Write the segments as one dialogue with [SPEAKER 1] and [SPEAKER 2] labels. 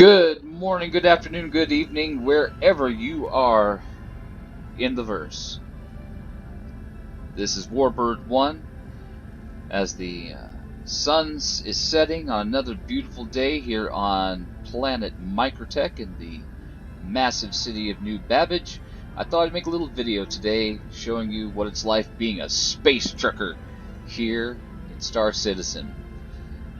[SPEAKER 1] Good morning, good afternoon, good evening, wherever you are in the verse. This is Warbird 1 as the sun is setting on another beautiful day here on planet Microtech in the massive city of New Babbage. I thought I'd make a little video today showing you what it's like being a space trucker here in Star Citizen.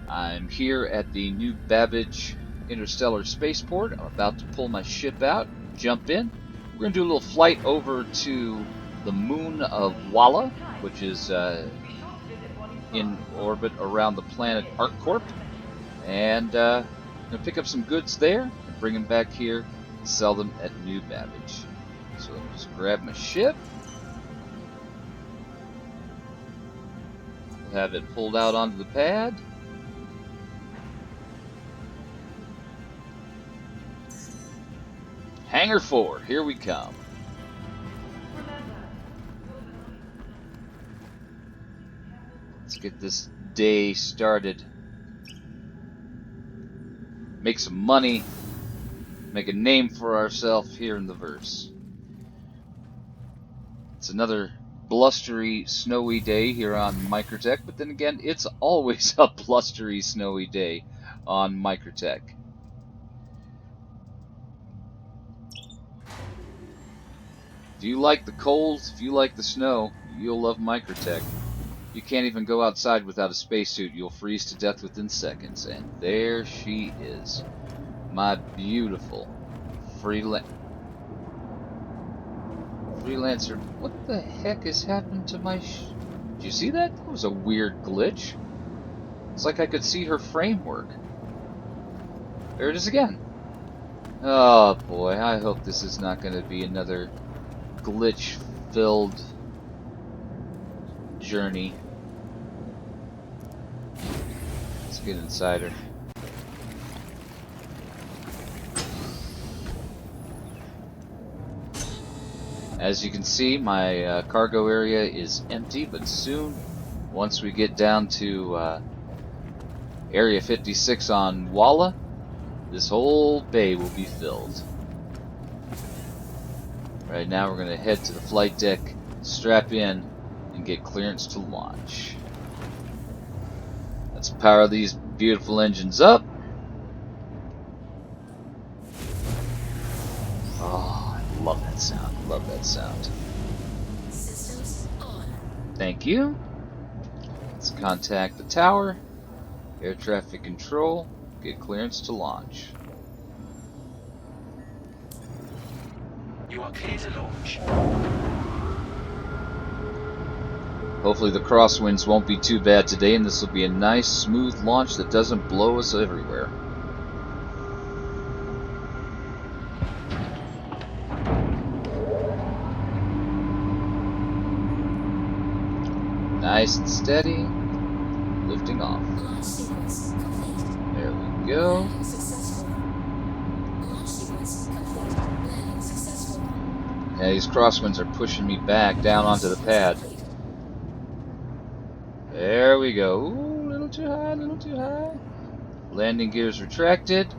[SPEAKER 1] I'm here at the New Babbage Interstellar Spaceport. I'm about to pull my ship out, jump in. We're going to do a little flight over to the moon of Walla, which is in orbit around the planet ArcCorp. And going to pick up some goods there and bring them back here and sell them at New Babbage. So let me just grab my ship. We'll have it pulled out onto the pad. Hangar 4, here we come. Let's get this day started. Make some money. Make a name for ourselves here in the verse. It's another blustery, snowy day here on Microtech, but then again, it's always a blustery, snowy day on Microtech. If you like the cold, if you like the snow, you'll love Microtech. You can't even go outside without a spacesuit. You'll freeze to death within seconds. And there she is. My beautiful freelancer. What the heck has happened to my Did you see that? That was a weird glitch. It's like I could see her framework. There it is again. Oh boy, I hope this is not going to be another glitch-filled journey. Let's get inside her. As you can see, my cargo area is empty, but soon, once we get down to Area 56 on Walla, this whole bay will be filled. Right now we're going to head to the flight deck, strap in, and get clearance to launch. Let's power these beautiful engines up. Oh, I love that sound. Love that sound. Systems on. Thank you. Let's contact the tower. Air traffic control. Get clearance to launch. You are clear to launch. Hopefully the crosswinds won't be too bad today, and this will be a nice, smooth launch that doesn't blow us everywhere. Nice and steady. Lifting off. There we go. Yeah, these crosswinds are pushing me back down onto the pad. There we go. Ooh, a little too high, a little too high. Landing gears retracted.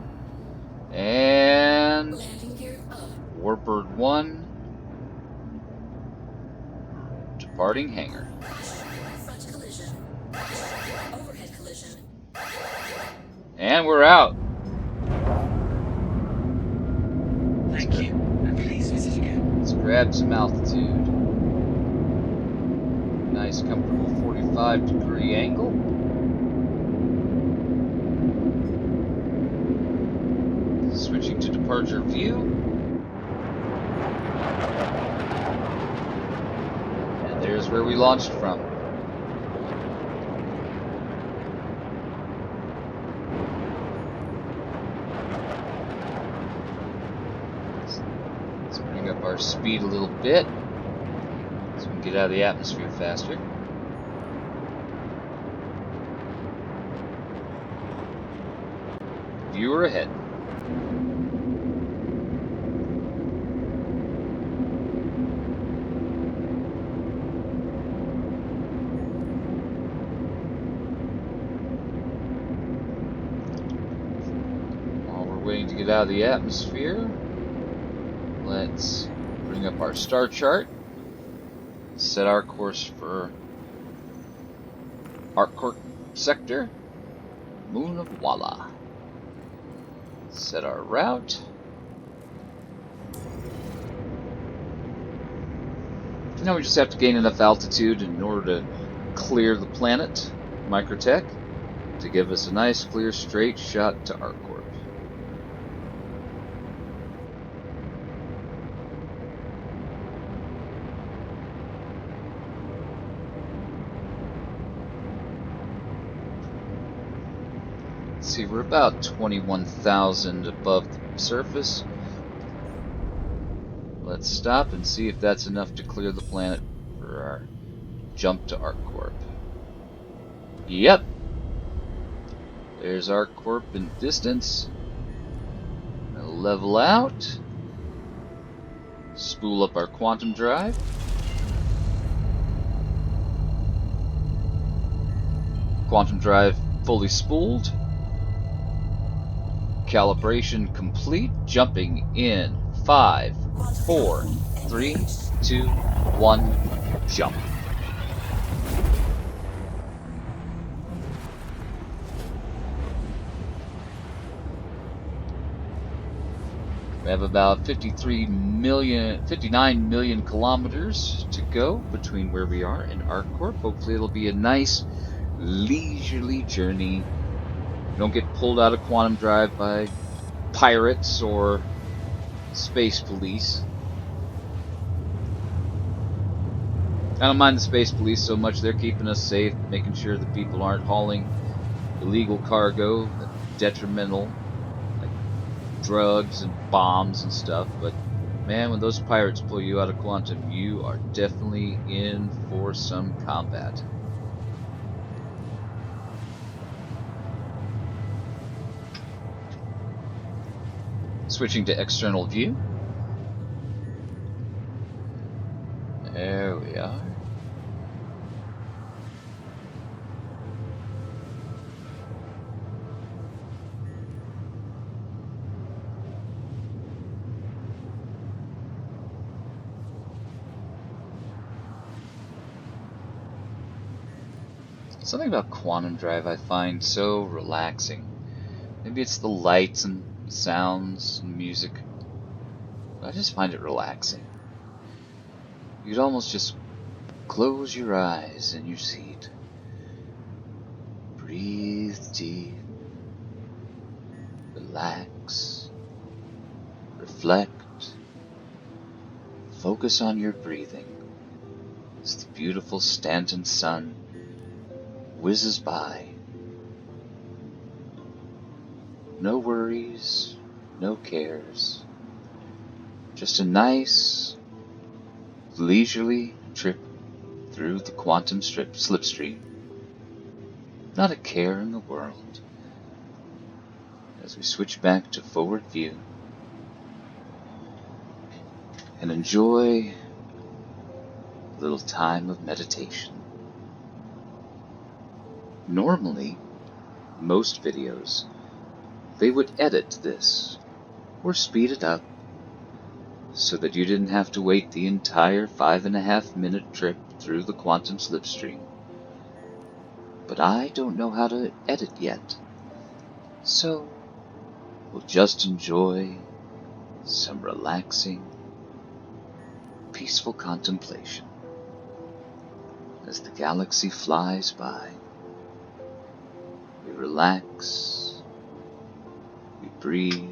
[SPEAKER 1] And Warbird 1 departing hangar. And we're out.
[SPEAKER 2] Thank you, and please visit again.
[SPEAKER 1] Let's grab some altitude. Nice, comfortable 45-degree angle. Switching to departure view. And there's where we launched from. Let's bring up our speed a little bit so we can get out of the atmosphere faster. Viewer ahead. waiting to get out of the atmosphere, let's bring up our star chart, set our course for Arccorp sector, Moon of Walla. Set our route. Now we just have to gain enough altitude in order to clear the planet, Microtech, to give us a nice, clear, straight shot to Arccorp. See, we're about 21,000 above the surface. Let's stop and see if that's enough to clear the planet for our jump to Arccorp. Yep. There's Arccorp in the distance. Gonna level out. Spool up our quantum drive. Quantum drive fully spooled. Calibration complete. Jumping in 5, 4, 3, 2, 1, jump. We have about 59 million kilometers to go between where we are and Arccorp. Hopefully it'll be a nice, leisurely journey. We don't get pulled out of quantum drive by pirates or space police. I don't mind the space police so much. They're keeping us safe, making sure that people aren't hauling illegal cargo that's detrimental, like drugs and bombs and stuff. But man, when those pirates pull you out of quantum, you are definitely in for some combat. Switching to external view. There we are. Something about quantum drive I find so relaxing. Maybe it's the lights and sounds and music. I just find it relaxing. You could almost just close your eyes in your seat. Breathe deep. Relax. Reflect. Focus on your breathing as the beautiful Stanton sun whizzes by. No worries, no cares. Just a nice, leisurely trip through the quantum slipstream. Not a care in the world. As we switch back to forward view and enjoy a little time of meditation. Normally, most videos, they would edit this or speed it up so that you didn't have to wait the entire 5.5-minute trip through the quantum slipstream. But I don't know how to edit yet, so we'll just enjoy some relaxing, peaceful contemplation as the galaxy flies by. We relax, we breathe,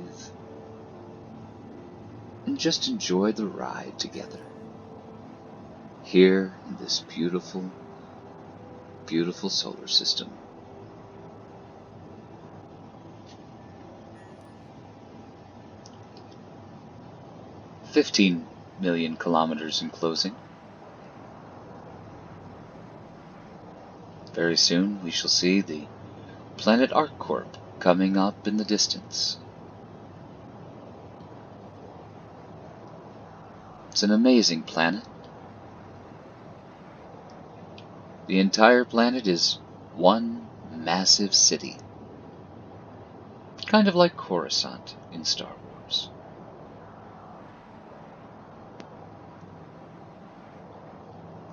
[SPEAKER 1] and just enjoy the ride together here in this beautiful, beautiful solar system. "15 million kilometers in closing. Very soon we shall see the planet Arccorp coming up in the distance. It's an amazing planet. The entire planet is one massive city, kind of like Coruscant in Star Wars.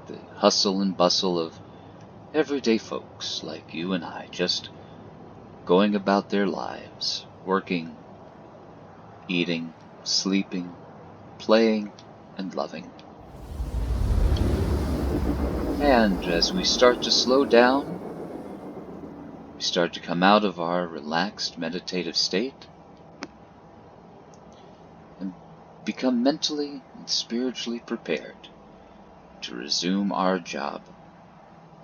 [SPEAKER 1] The hustle and bustle of everyday folks like you and I, just going about their lives, working, eating, sleeping, playing, and loving. And as we start to slow down, we start to come out of our relaxed meditative state and become mentally and spiritually prepared to resume our job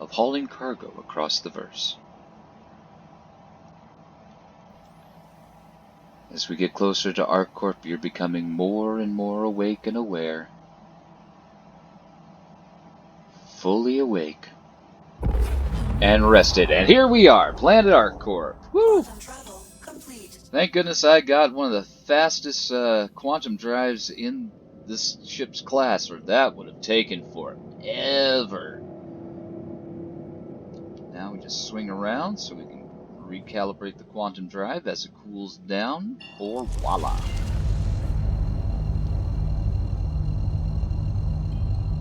[SPEAKER 1] of hauling cargo across the verse. As we get closer to ArcCorp, you're becoming more and more awake and aware, fully awake and rested. And here we are, Planet ArcCorp. Woo! Thank goodness I got one of the fastest quantum drives in this ship's class, or that would have taken forever. Now we just swing around so we can recalibrate the quantum drive as it cools down, or voila.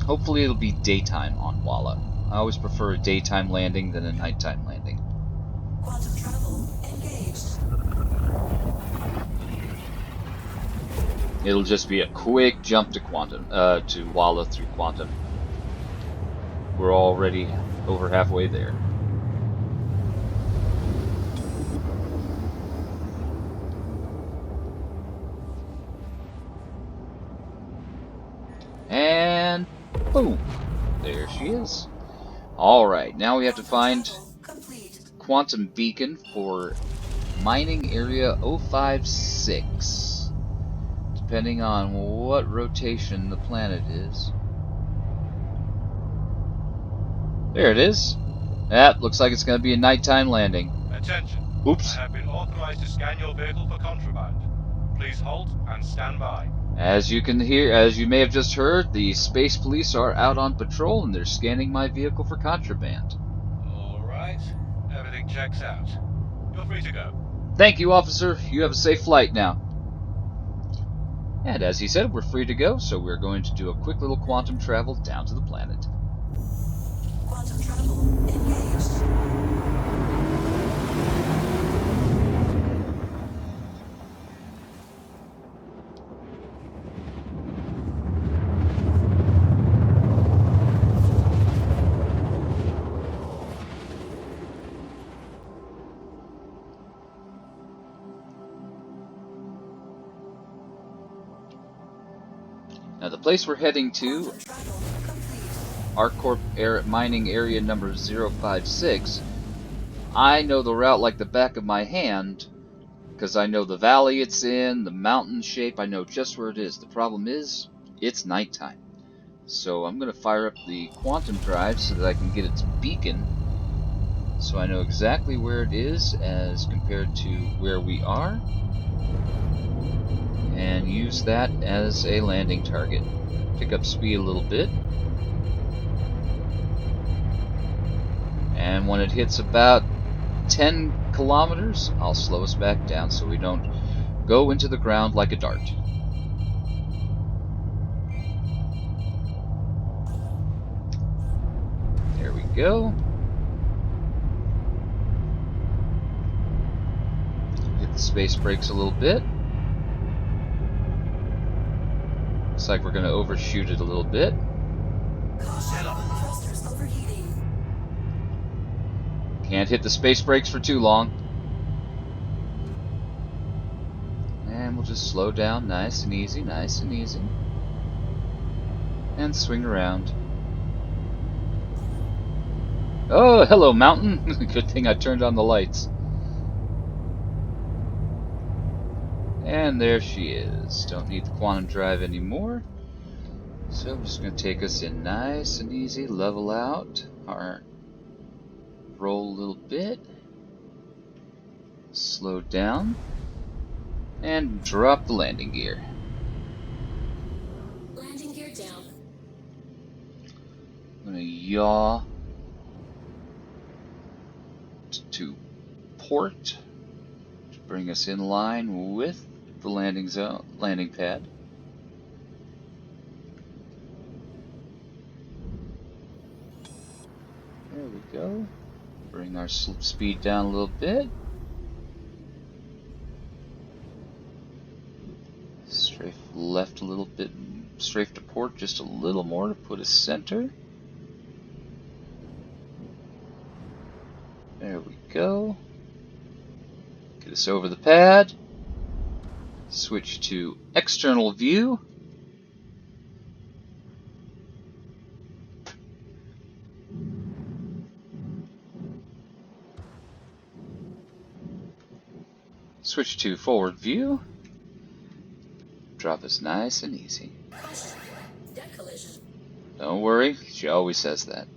[SPEAKER 1] Hopefully it'll be daytime on Walla. I always prefer a daytime landing than a nighttime landing.
[SPEAKER 2] Quantum travel engaged.
[SPEAKER 1] It'll just be a quick jump to quantum, to Walla through quantum. We're already over halfway there. And boom, there she is. Alright, now we have to find quantum beacon for mining area 056, depending on what rotation the planet is. There it is. That looks like it's going to be a nighttime landing.
[SPEAKER 3] Attention.
[SPEAKER 1] Oops.
[SPEAKER 3] I have been authorized to scan your vehicle for contraband. Please halt and stand by.
[SPEAKER 1] As you may have just heard, the space police are out on patrol and they're scanning my vehicle for contraband.
[SPEAKER 3] Alright. Everything checks out. You're free to go.
[SPEAKER 1] Thank you, officer. You have a safe flight now. And as he said, we're free to go, so we're going to do a quick little quantum travel down to the planet.
[SPEAKER 2] Quantum travel engaged.
[SPEAKER 1] Now the place we're heading to, ArcCorp mining area number 056, I know the route like the back of my hand, because I know the valley it's in, the mountain shape, I know just where it is. The problem is, it's nighttime. So I'm going to fire up the quantum drive so that I can get its beacon, so I know exactly where it is as compared to where we are, and use that as a landing target. Pick up speed a little bit, and when it hits about 10 kilometers, I'll slow us back down so we don't go into the ground like a dart. There we go. Hit the space brakes a little bit. Looks like we're going to overshoot it a little bit.
[SPEAKER 2] Thrusters overheating.
[SPEAKER 1] Can't hit the space brakes for too long. And we'll just slow down nice and easy, nice and easy. And swing around. Oh, hello, mountain. Good thing I turned on the lights. And there she is. Don't need the quantum drive anymore. So I'm just going to take us in nice and easy, level out, our roll a little bit, slow down, and drop the landing gear.
[SPEAKER 2] Landing gear down.
[SPEAKER 1] I'm going to yaw to port, Bring us in line with the landing pad. There we go. Bring our speed down a little bit. Strafe left a little bit. Strafe to port just a little more to put us center. There we go. Get us over the pad. Switch to external view. Switch to forward view. Drop us nice and easy. Don't worry, she always says that.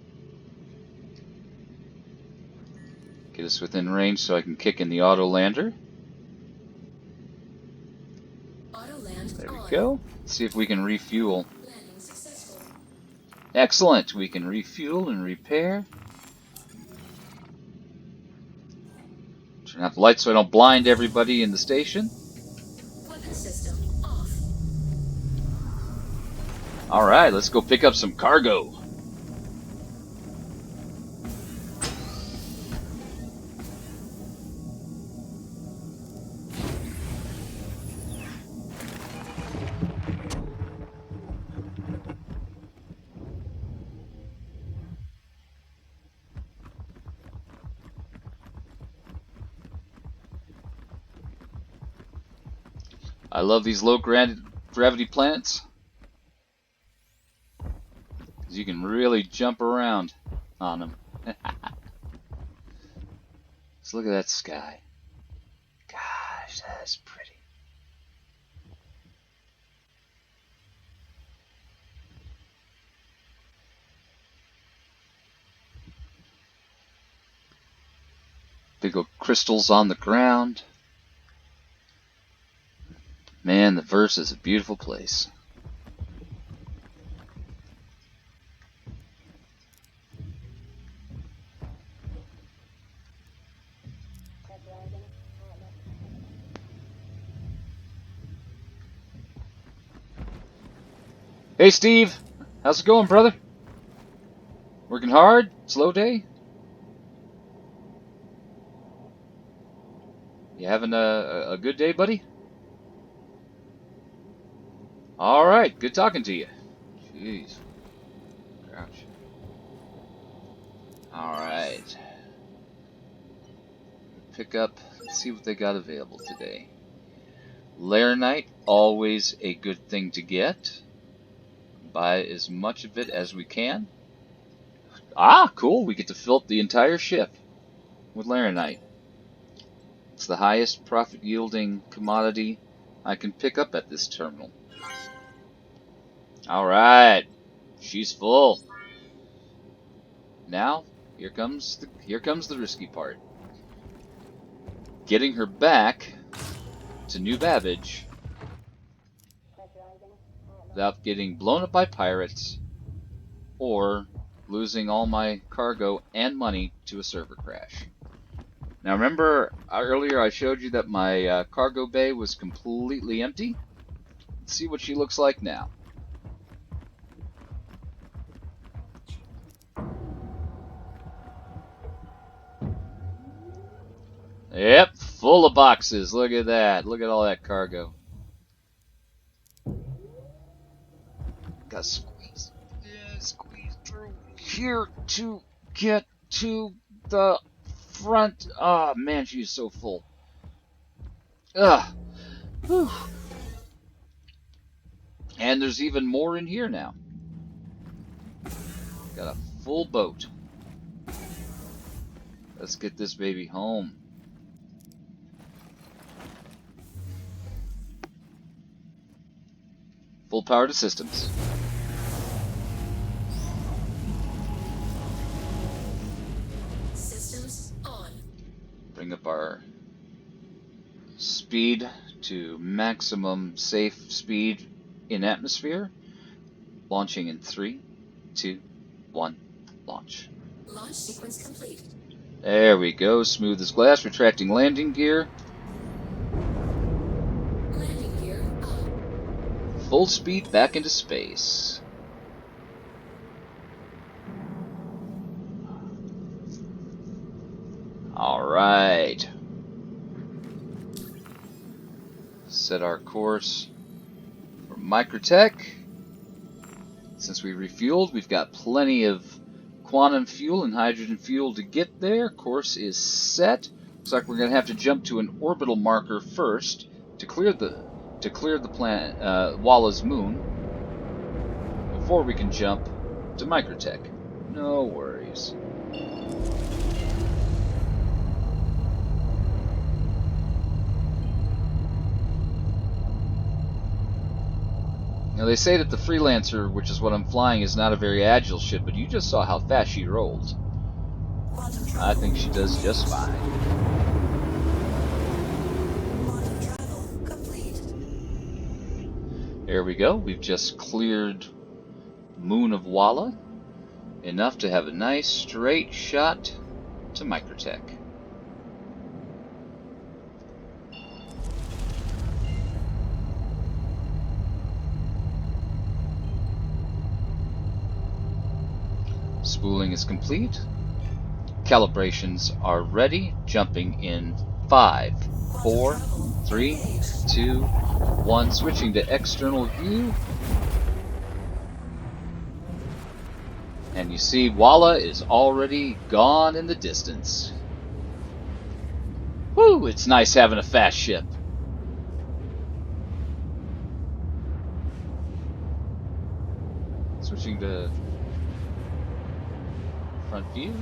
[SPEAKER 1] Get us within range so I can kick in the auto lander. There we go. Let's see if we can refuel. Excellent! We can refuel and repair. Turn out the lights so I don't blind everybody in the station. Alright, let's go pick up some cargo. I love these low gravity planets, because you can really jump around on them. Let's look at that sky. Gosh, that's pretty. Big old crystals on the ground. Man, the verse is a beautiful place. Hey Steve, how's it going, brother? Working hard? Slow day? You having a good day, buddy? Alright, good talking to you. Jeez. Crouch. Alright. Pick up, let's see what they got available today. Laranite, always a good thing to get. Buy as much of it as we can. Ah, cool, we get to fill up the entire ship with Laranite. It's the highest profit yielding commodity I can pick up at this terminal. Alright, she's full. Now, here comes the risky part. Getting her back to New Babbage without getting blown up by pirates or losing all my cargo and money to a server crash. Now remember earlier I showed you that my cargo bay was completely empty? Let's see what she looks like now. Yep, full of boxes. Look at that. Look at all that cargo. Gotta squeeze. Yeah, squeeze through here to get to the front. Ah, oh, man, she's so full. Ugh. Whew. And there's even more in here now. Got a full boat. Let's get this baby home. Full power to systems.
[SPEAKER 4] Systems on.
[SPEAKER 1] Bring up our speed to maximum safe speed in atmosphere. Launching in 3, 2, 1, launch.
[SPEAKER 4] Launch sequence complete.
[SPEAKER 1] There we go. Smooth as glass. Retracting landing gear. full speed back into space. Alright. Set our course for Microtech. Since we refueled, we've got plenty of quantum fuel and hydrogen fuel to get there. Course is set. Looks like we're going to have to jump to an orbital marker first to clear the planet Walla's moon before we can jump to Microtech. No worries. Now they say that the Freelancer, which is what I'm flying, is not a very agile ship, but you just saw how fast she rolled. I think she does just fine. There we go. We've just cleared Moon of Walla, enough to have a nice straight shot to Microtech. Spooling is complete. Calibrations are ready. Jumping in 5, 4, 3, 2, 1. Switching to external view. And you see Walla is already gone in the distance. Woo! It's nice having a fast ship. Switching to front view.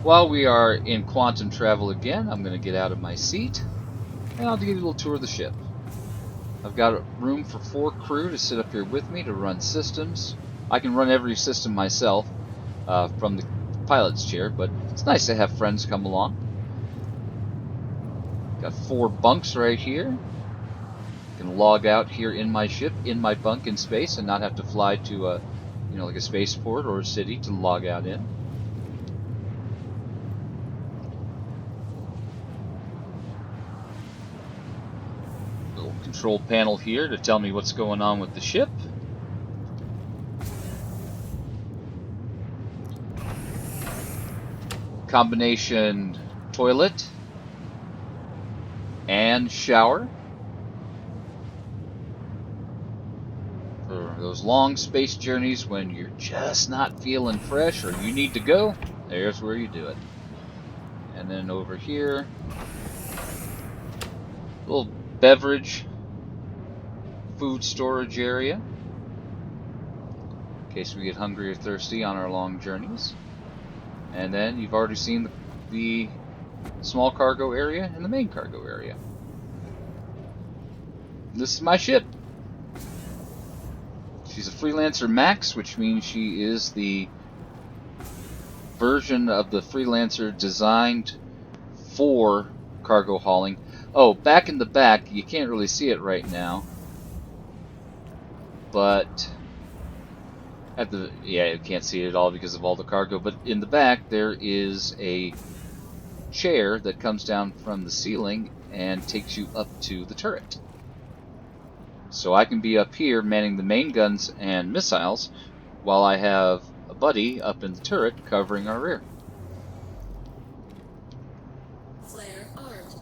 [SPEAKER 1] While we are in quantum travel again, I'm going to get out of my seat and I'll give you a little tour of the ship. I've got room for 4 crew to sit up here with me to run systems. I can run every system myself from the pilot's chair, but it's nice to have friends come along. Got 4 bunks right here. I can log out here in my ship, in my bunk in space, and not have to fly to a, like a spaceport or a city to log out in. Little control panel here to tell me what's going on with the ship. Combination toilet and shower for those long space journeys when you're just not feeling fresh or you need to go. There's where you do it. And then over here, little beverage food storage area in case we get hungry or thirsty on our long journeys. And then you've already seen the small cargo area and the main cargo area. This is my ship. She's a Freelancer Max, which means she is the version of the Freelancer designed for cargo hauling. Oh, back in the back, you can't really see it right now, but you can't see it at all because of all the cargo, but in the back there is a chair that comes down from the ceiling and takes you up to the turret. So I can be up here manning the main guns and missiles while I have a buddy up in the turret covering our rear.
[SPEAKER 2] Flare armed.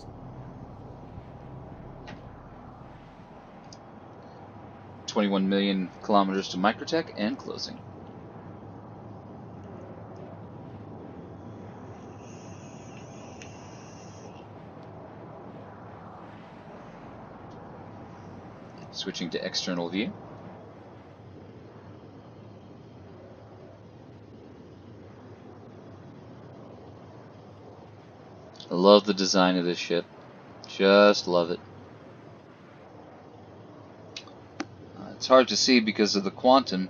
[SPEAKER 1] 21 million kilometers to Microtech and closing. Switching to external view. I love the design of this ship. Just love it. It's hard to see because of the quantum,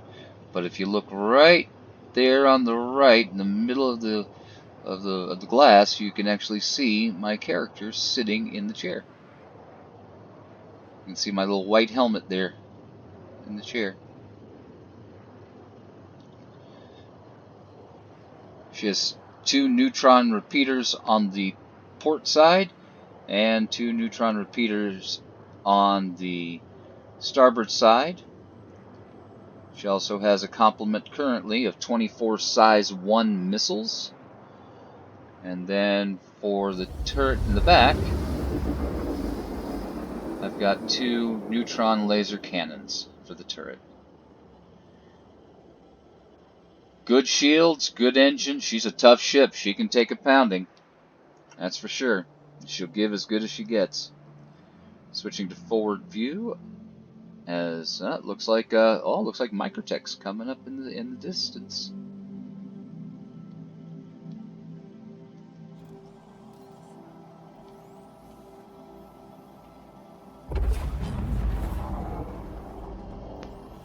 [SPEAKER 1] but if you look right there on the right, in the middle of the glass, you can actually see my character sitting in the chair. can see my little white helmet there in the chair. She has 2 neutron repeaters on the port side and 2 neutron repeaters on the starboard side. She also has a complement currently of 24 size 1 missiles. And then for the turret in the back, I've got 2 neutron laser cannons for the turret. Good shields, good engine. She's a tough ship. She can take a pounding. That's for sure. She'll give as good as she gets. Switching to forward view, as looks like looks like Microtech's coming up in the distance.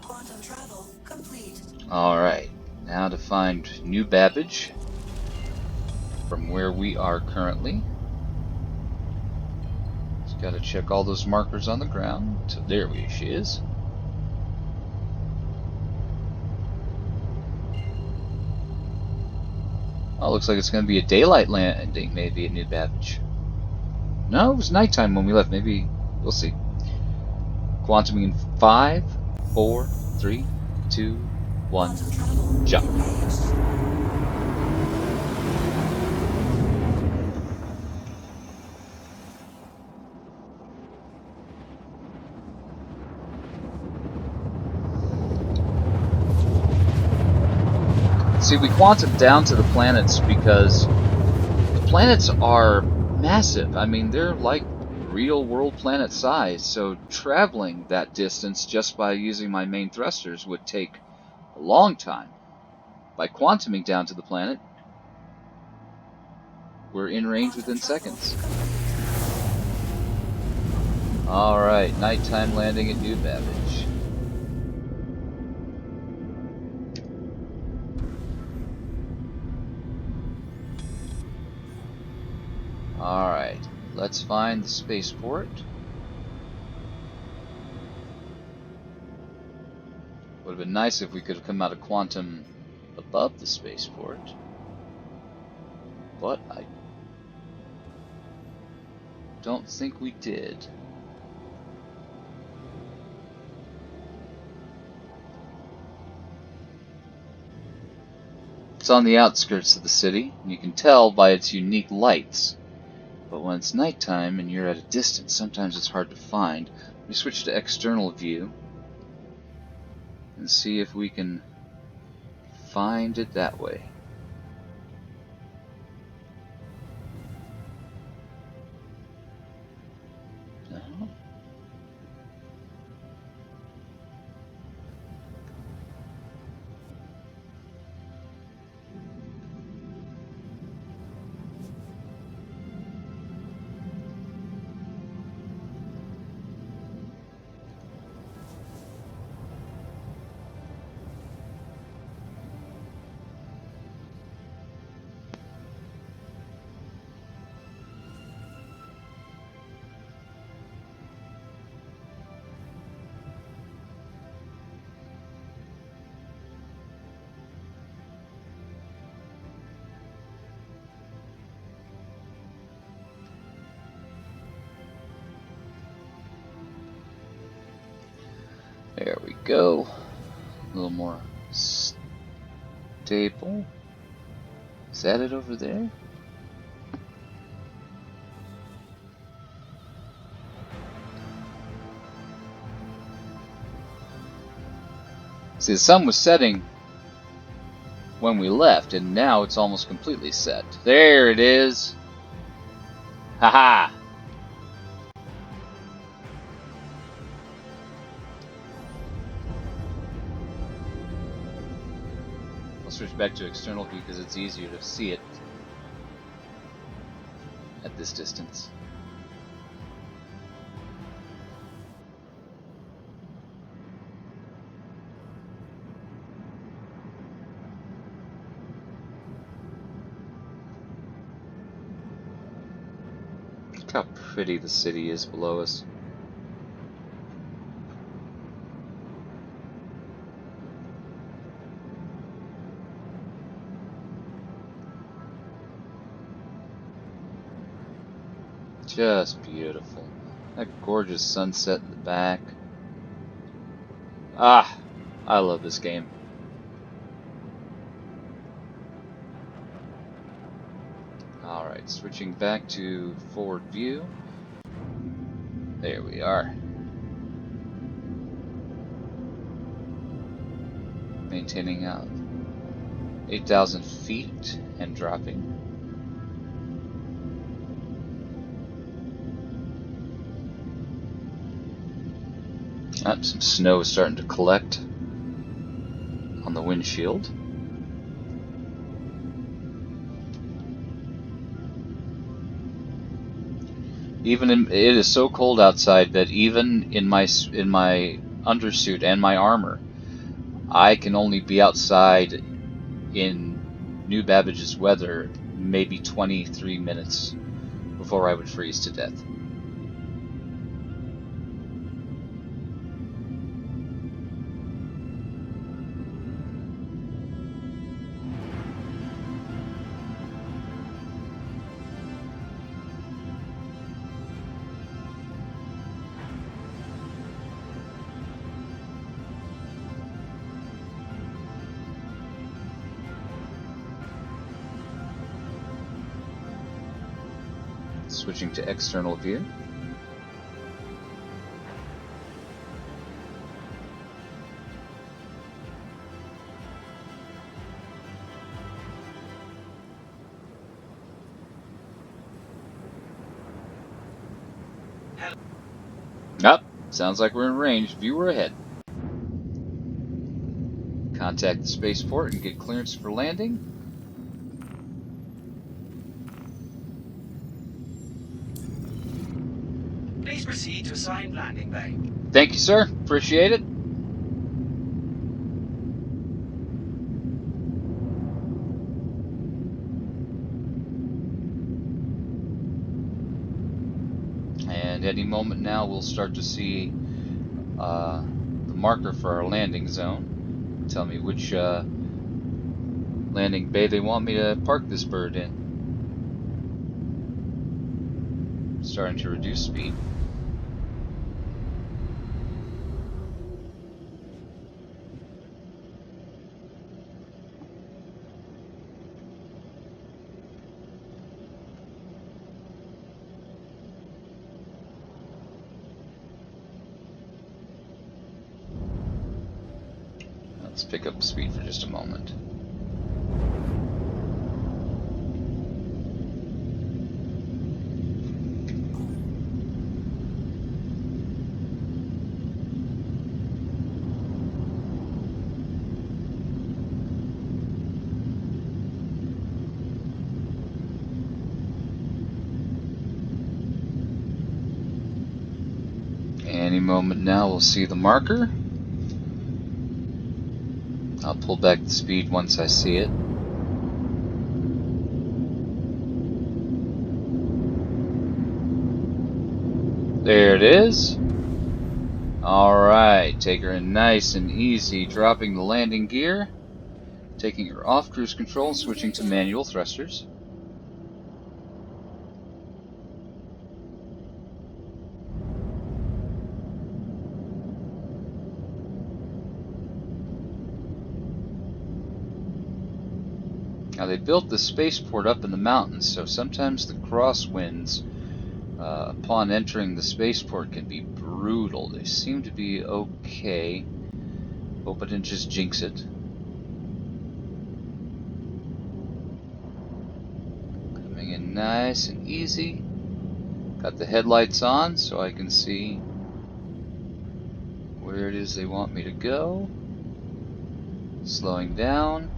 [SPEAKER 2] Quantum travel complete.
[SPEAKER 1] All right, now to find New Babbage from where we are currently. Just got to check all those markers on the ground. So there she is. Oh, looks like it's going to be a daylight landing, maybe at New Babbage. No, it was nighttime when we left. Maybe we'll see. Quantuming in 5, 4, 3, 2, 1, jump. See, we quantum down to the planets because the planets are massive. I mean, they're like real world planet size, so traveling that distance just by using my main thrusters would take a long time. By quantuming down to the planet, we're in range within seconds. Alright, nighttime landing at New Babbage. Alright, let's find the spaceport. Would have been nice if we could have come out of quantum above the spaceport. But I don't think we did. It's on the outskirts of the city, and you can tell by its unique lights. But when it's nighttime and you're at a distance, sometimes it's hard to find. We switch to external view and see if we can find it that way. No. There we go. A little more stable. Is that it over there? See, the sun was setting when we left, and now it's almost completely set. There it is. Haha! I'll switch back to external view because it's easier to see it at this distance. Look how pretty the city is below us. Just beautiful. That gorgeous sunset in the back. Ah, I love this game. Alright, switching back to forward view. There we are. Maintaining out 8,000 feet and dropping. Some snow is starting to collect on the windshield. It is so cold outside that even in my undersuit and my armor, I can only be outside in New Babbage's weather maybe 23 minutes before I would freeze to death. Switching to external view. Nope, sounds like we're in range. Viewer ahead. Contact the spaceport and get clearance for landing.
[SPEAKER 2] Please proceed to assigned landing bay.
[SPEAKER 1] Thank you, sir. Appreciate it. And any moment now, we'll start to see the marker for our landing zone. Tell me which landing bay they want me to park this bird in. Starting to reduce speed. Let's pick up speed for just a moment. Any moment now we'll see the marker. I'll pull back the speed once I see it. There it is. Alright, take her in nice and easy, dropping the landing gear, taking her off cruise control, switching to manual thrusters. Now they built the spaceport up in the mountains, so sometimes the crosswinds upon entering the spaceport can be brutal. They seem to be okay. Hope I didn't just jinx it. Coming in nice and easy. Got the headlights on so I can see where it is they want me to go. Slowing down.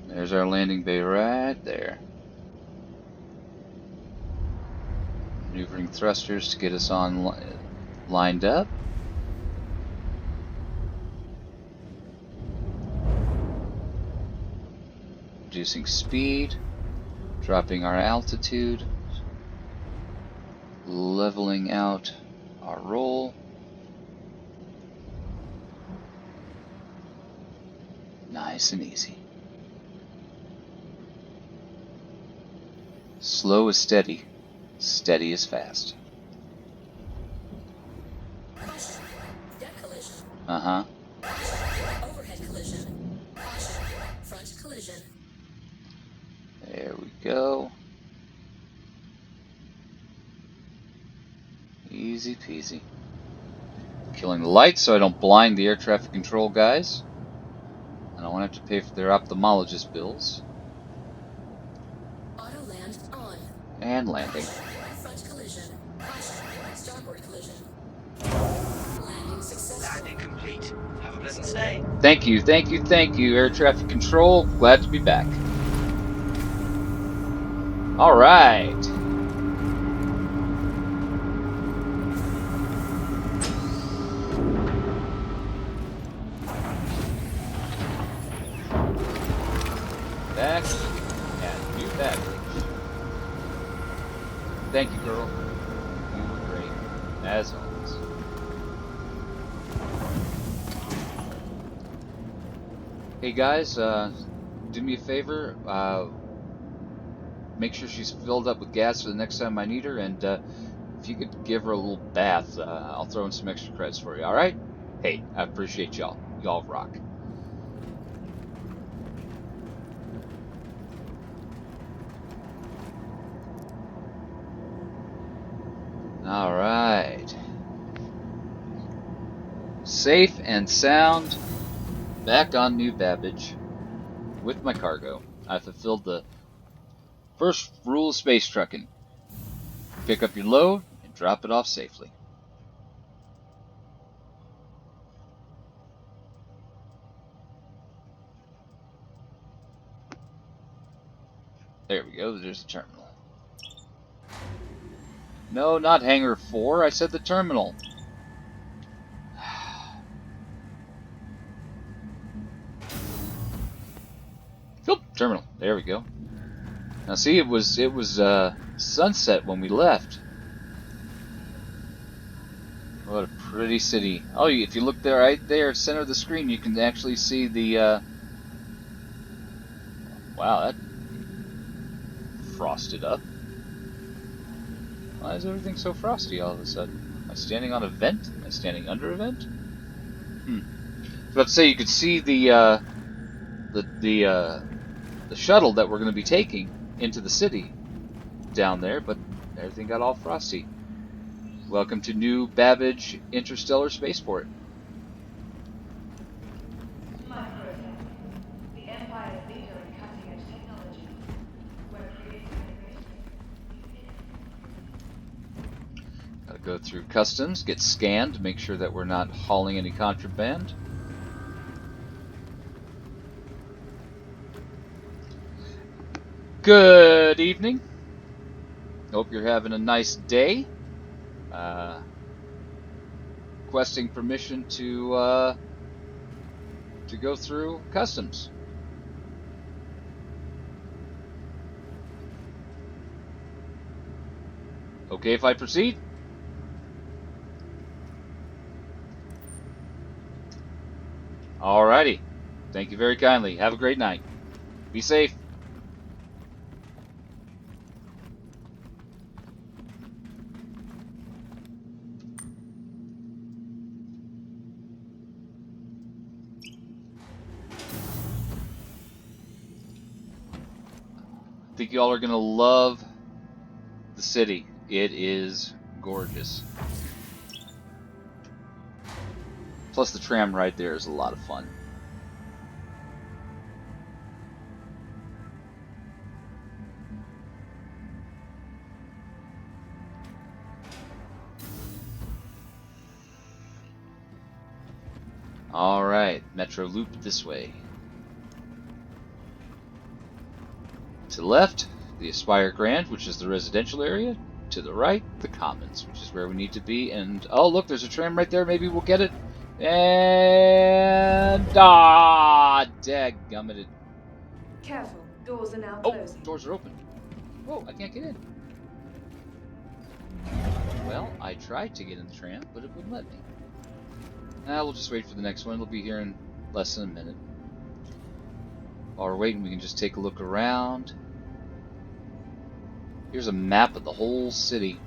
[SPEAKER 1] There's our landing bay right there. Maneuvering thrusters to get us on lined up. Reducing speed, dropping our altitude, leveling out our roll. Nice and easy. Slow is steady. Steady is fast.
[SPEAKER 4] Caution. Deck collision.
[SPEAKER 1] Uh-huh.
[SPEAKER 4] Overhead collision. Caution. Front collision.
[SPEAKER 1] There we go. Easy peasy. Killing the lights so I don't blind the air traffic control guys. I don't want to have to pay for their ophthalmologist bills.
[SPEAKER 4] Auto land on.
[SPEAKER 1] And landing.
[SPEAKER 4] Front collision. Caution. Starboard collision. Landing successful.
[SPEAKER 2] Landing complete. Have a pleasant stay.
[SPEAKER 1] Thank you, thank you, thank you, air traffic control. Glad to be back. All right. Back at New Baggage. Thank you, girl. You were great, as always. Hey guys, do me a favor. Make sure she's filled up with gas for the next time I need her, and if you could give her a little bath, I'll throw in some extra credits for you. All right? Hey, I appreciate y'all. Y'all rock. All right. Safe and sound, back on New Babbage with my cargo. I fulfilled the first rule of space trucking. Pick up your load and drop it off safely. There we go, there's the terminal. No, not Hangar 4, I said the terminal. Oop, terminal, there we go. Now see, it was sunset when we left. What a pretty city. Oh, if you look there, right there, center of the screen, you can actually see the, wow, that frosted up. Why is everything so frosty all of a sudden? Am I standing on a vent? Am I standing under a vent? I was about to say, you could see the shuttle that we're going to be taking into the city down there, but everything got all frosty. Welcome to New Babbage Interstellar Spaceport.
[SPEAKER 5] The Empire's leader in cutting-edge technology. We're creating
[SPEAKER 1] Gotta go through customs, get scanned to make sure that we're not hauling any contraband. Good evening. Hope you're having a nice day. Requesting permission to go through customs. Okay if I proceed? Alrighty. Thank you very kindly. Have a great night. Be safe. I think y'all are gonna love the city. It is gorgeous. Plus the tram ride there is a lot of fun. Alright, Metro Loop this way. To the left, the Aspire Grand, which is the residential area. To the right, the Commons, which is where we need to be. And, oh look, there's a tram right there. Maybe we'll get it. And, dadgummited.
[SPEAKER 5] Careful, doors are now
[SPEAKER 1] Oh,
[SPEAKER 5] closing.
[SPEAKER 1] doors are open. Whoa, I can't get in. Well, I tried to get in the tram, but it wouldn't let me. We'll just wait for the next one. It'll be here in less than a minute. While we're waiting, we can just take a look around. Here's a map of the whole city.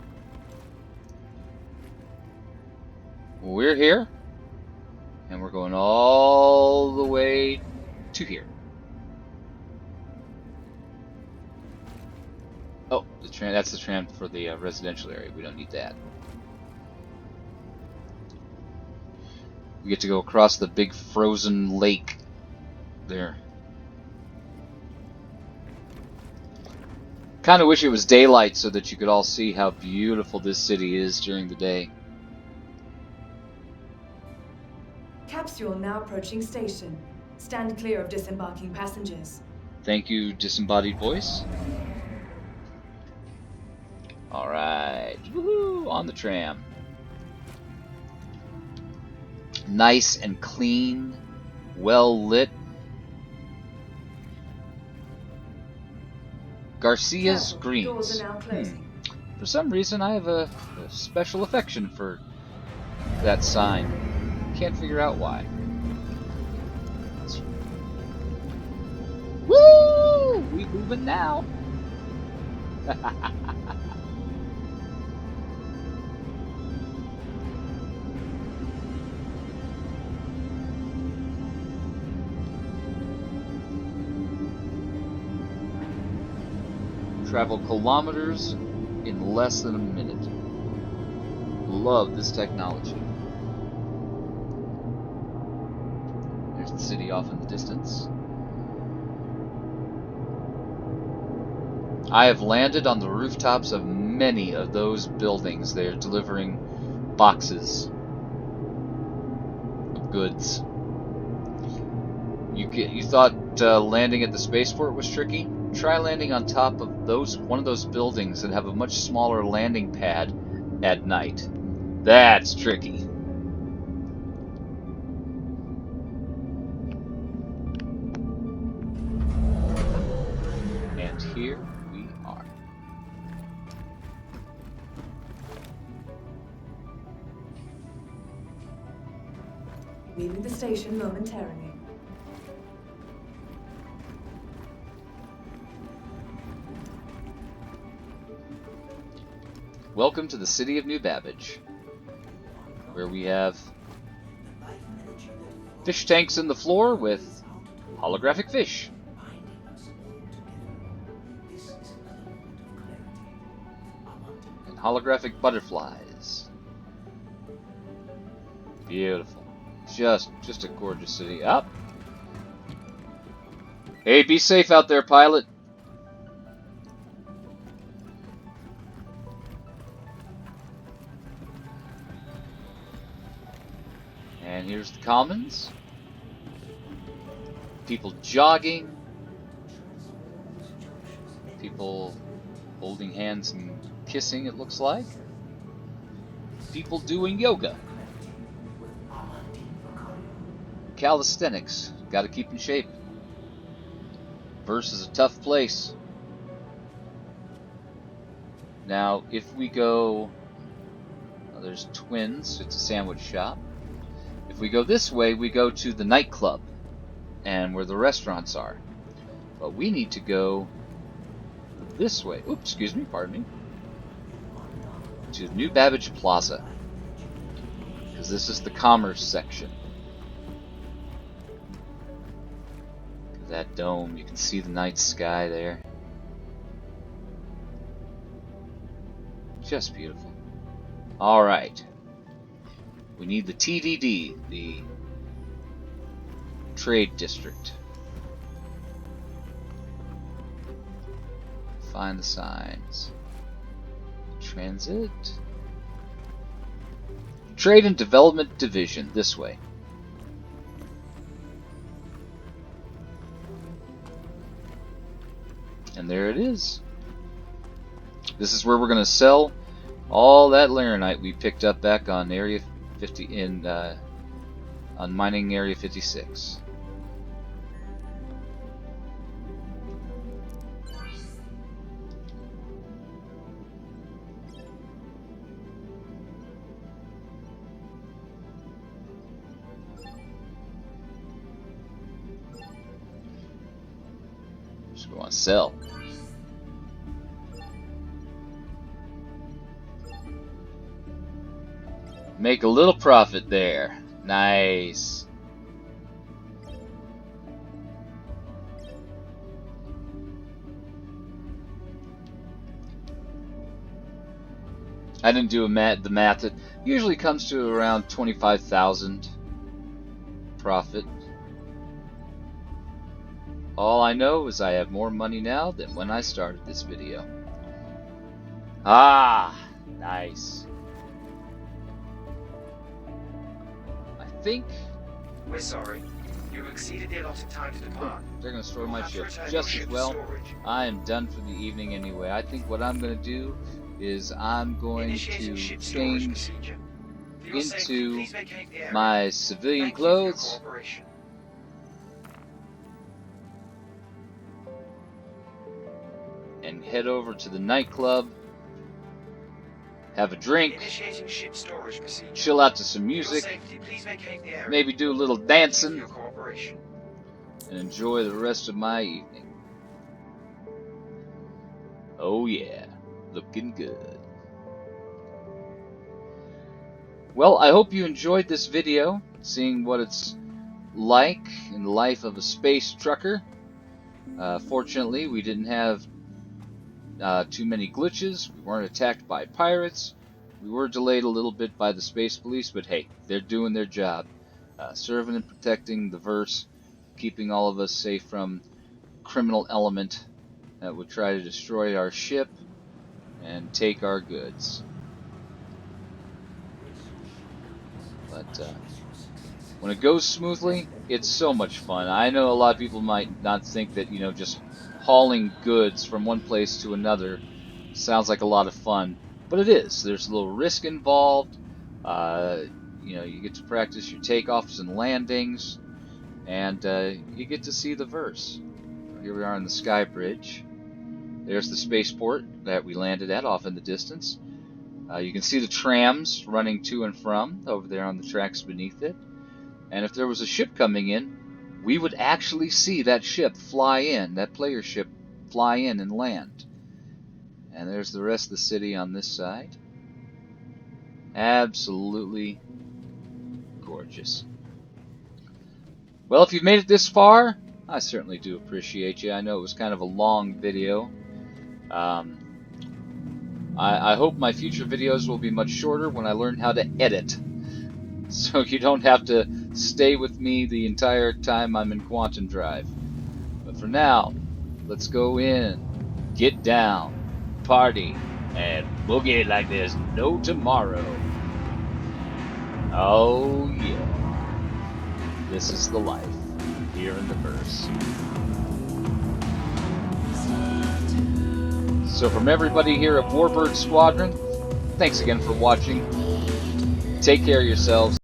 [SPEAKER 1] We're here, and we're going all the way to here. Oh, that's the tram for the residential area. We don't need that. We get to go across the big frozen lake there. Kind of wish it was daylight so that you could all see how beautiful this city is during the day.
[SPEAKER 5] Capsule now approaching station. Stand clear of disembarking passengers.
[SPEAKER 1] Thank you, disembodied voice. Alright, woohoo, on the tram. Nice and clean, well lit. Garcia's
[SPEAKER 5] Careful,
[SPEAKER 1] Greens.
[SPEAKER 5] doors are now closing.
[SPEAKER 1] For some reason, I have a special affection for that sign. Can't figure out why. Woo! We moving now. Travel kilometers in less than a minute. Love this technology. There's the city off in the distance. I have landed on the rooftops of many of those buildings. They're delivering boxes of goods. You thought landing at the spaceport was tricky? Try landing on top of one of those buildings that have a much smaller landing pad at night. That's tricky. And here we are.
[SPEAKER 5] Leaving the station momentarily.
[SPEAKER 1] Welcome to the city of New Babbage, where we have fish tanks in the floor with holographic fish. And holographic butterflies. Beautiful. Just a gorgeous city. Up. Hey, be safe out there, pilot. And here's the commons. People jogging. People holding hands and kissing, it looks like. People doing yoga. Calisthenics. Gotta keep in shape. Verse is a tough place. Now, if we go... Well, there's Twins. It's a sandwich shop. If we go this way, we go to the nightclub and where the restaurants are. But we need to go this way. Oops, excuse me, pardon me. To New Babbage Plaza. Because this is the commerce section. That dome, you can see the night sky there. Just beautiful. Alright. We need the TDD, the Trade District. Find the signs. Transit. Trade and Development Division, this way. And there it is. This is where we're going to sell all that laranite we picked up back on Area 50 on Mining Area 56. Just want to sell. Make a little profit there. Nice. I didn't do the math. It usually comes to around 25,000 profit. All I know is I have more money now than when I started this video. Ah, nice. I think
[SPEAKER 2] We're sorry. You exceeded the allotted time to depart.
[SPEAKER 1] they're going to store
[SPEAKER 2] You'll
[SPEAKER 1] my
[SPEAKER 2] have to
[SPEAKER 1] ship
[SPEAKER 2] return
[SPEAKER 1] just
[SPEAKER 2] your
[SPEAKER 1] as
[SPEAKER 2] ship to
[SPEAKER 1] well.
[SPEAKER 2] storage.
[SPEAKER 1] I am done for the evening anyway. I think what I'm going to do is I'm going
[SPEAKER 2] Initiating
[SPEAKER 1] to
[SPEAKER 2] ship storage
[SPEAKER 1] change
[SPEAKER 2] procedure. For your safety,
[SPEAKER 1] into
[SPEAKER 2] please vacate the area.
[SPEAKER 1] my civilian
[SPEAKER 2] Thank you for your
[SPEAKER 1] clothes
[SPEAKER 2] cooperation.
[SPEAKER 1] and head over to the nightclub, have a drink,
[SPEAKER 2] Initiating ship storage procedure.
[SPEAKER 1] chill out to some
[SPEAKER 2] For your
[SPEAKER 1] music,
[SPEAKER 2] safety, please vacate the area.
[SPEAKER 1] maybe do a little
[SPEAKER 2] Thank you for
[SPEAKER 1] dancing,
[SPEAKER 2] your cooperation.
[SPEAKER 1] and enjoy the rest of my evening. Oh yeah, looking good. Well, I hope you enjoyed this video, seeing what it's like in the life of a space trucker. Fortunately, we didn't have too many glitches. We weren't attacked by pirates. We were delayed a little bit by the space police, but hey, they're doing their job, serving and protecting the verse, keeping all of us safe from criminal element that would try to destroy our ship and take our goods. But when it goes smoothly, it's so much fun. I know a lot of people might not think that, just hauling goods from one place to another sounds like a lot of fun, but it is. There's a little risk involved. Uh, you get to practice your takeoffs and landings, and you get to see the verse. Here we are on the Sky Bridge. There's the spaceport that we landed at off in the distance. You can see the trams running to and from over there on the tracks beneath it. And if there was a ship coming in, we would actually see that ship fly in, that player ship fly in and land. And there's the rest of the city on this side. Absolutely gorgeous. Well, if you've made it this far, I certainly do appreciate you. I know it was kind of a long video. I hope my future videos will be much shorter when I learn how to edit, so you don't have to stay with me the entire time I'm in Quantum Drive. But for now, let's go in, get down, party, and boogie like there's no tomorrow. Oh yeah, this is the life here in the verse. So from everybody here at Warbird Squadron, thanks again for watching. Take care of yourselves.